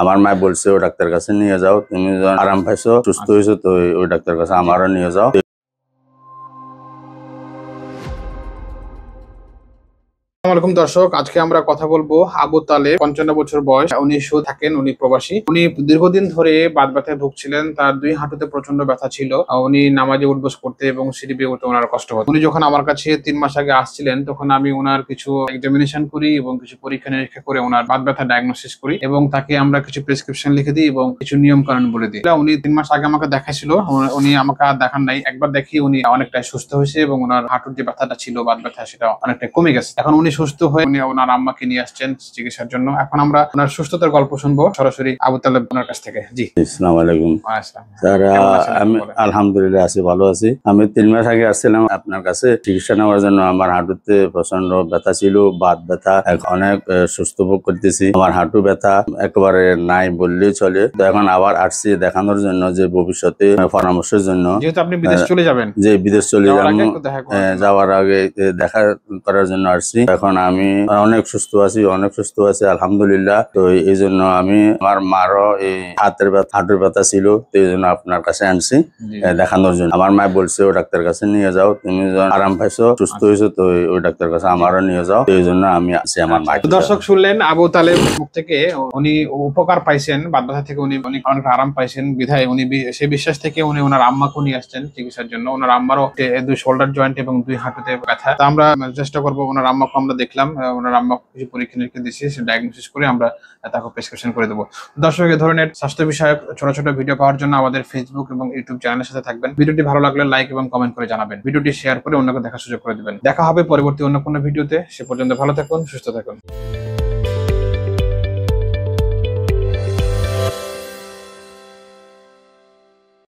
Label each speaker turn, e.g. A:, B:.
A: আমার মা বলছে ওই ডাক্তার কাছে নিয়ে যাও, তুমি আরাম পাইছো, সুস্থ হয়েছো, তো ওই ডাক্তার কাছে আমারও নিয়ে যাও।
B: আসসালামু আলাইকুম দর্শক, আজকে আমরা কথা বলবো আবু তালেব। 55 বছর বয়স, উনি থাকেন, উনি প্রবাসী। উনি দীর্ঘদিন ধরে বাত ব্যথায় ভুগছিলেন। তার দুই হাঁটুতে প্রচন্ড ব্যথা ছিল। উনি নামাজে উঠবস করতে এবং সিঁড়ি বেয়ে উঠতে ওনার কষ্ট হতো। উনি যখন আমার কাছে 3 মাস আগে আসছিলেন, তখন আমি ওনার কিছু এক্সামিনেশন করি এবং কিছু পরীক্ষা নিরীক্ষা করে ওনার বাত ব্যথা ডায়াগনোসিস করি এবং তাকে আমরা কিছু প্রেসক্রিপশন লিখে দিই এবং কিছু নিয়ম কানুন বলে দিই। উনি 3 মাস আগে আমাকে দেখাইছিল, উনি আমাকে আর দেখান নাই। একবার দেখি উনি অনেকটাই সুস্থ হয়েছে এবং ওনার হাঁটুর যে ব্যথাটা ছিল, বাত ব্যথা, সেটা অনেকটা কমে গেছে। এখন উনি সুস্থ হয়ে উনি ওনার আম্মাকে নিয়ে আসছেন চিকিৎসার জন্য। এখন আমরা ওনার সুস্থতার গল্প শুনবো সরাসরি আবু তালেব ওনার কাছ থেকে। জি,
A: আসসালামু আলাইকুম স্যার। আমি আলহামদুলিল্লাহ আছি, ভালো আছি। আমি 3 মাস আগে আসছিলাম আপনার কাছে চিকিৎসা নেওয়ার জন্য। আমার হাঁটুতে প্রচন্ড ব্যথা ছিল, বাত ব্যথা, অনেক সুস্থ ভোগ করতেছি। আমার হাঁটু ব্যথা একেবারে নাই বললেই চলে। তো এখন আবার আসছি দেখানোর জন্য, যে ভবিষ্যতে পরামর্শের জন্য,
B: যেহেতু আপনি বিদেশ চলে যাবেন,
A: যে বিদেশ চলে যাওয়ার আগে দেখা করার জন্য আসছি। এখন আমি অনেক সুস্থ আছি আলহামদুলিল্লাহ। তো এই জন্য আমি, আমার মারও এই হাঁটুর ব্যথা ছিল, তো এই জন্য আপনার কাছে আনছি দেখানোর জন্য। আমার মা বলছে ওই ডাক্তার কাছে নিয়ে যাও, তুমি আরাম পাইছো, সুস্থ হয়েছো, তো ওই ডাক্তার কাছে আমারও নিয়ে যাও। তো এই জন্য আমি আছি আমার মা।
B: দর্শক শুনলেন আবু তালেব মুখ থেকে, উনি উপকার পাইছেন, বাত ব্যথা থেকে উনি অনেক আরাম পাইছেন। বিধায় উনি সেই বিশ্বাস থেকে উনি ওনার আম্মাকে নিয়ে আসছেন চিকিৎসার জন্য। ওনার আম্মারও দুই শোল্ডার জয়েন্ট এবং দুই হাঁটুতে ব্যথা। তো আমরা চেষ্টা করবো, ওনার আম্মাকে আমরা দেখলাম, ওনার আম্মা কিছু পরীক্ষা নিরীক্ষা দিচ্ছি, সে ডায়াগনোসিস করে আমরা তাকে প্রেসক্রিপশন করে দেবো। দর্শক, এই ধরনের স্বাস্থ্য বিষয়ক ছোট ছোট ভিডিও পাওয়ার জন্য আমাদের ফেসবুক এবং ইউটিউব চ্যানেলের সাথে থাকবেন। ভিডিওটি ভালো লাগলে লাইক এবং কমেন্ট করে জানাবেন। ভিডিওটি শেয়ার করে অন্যকে দেখার সুযোগ করে দিবেন। দেখা হবে পরবর্তী অন্য কোনো ভিডিওতে। সে পর্যন্ত ভালো থাকুন, সুস্থ থাকুন।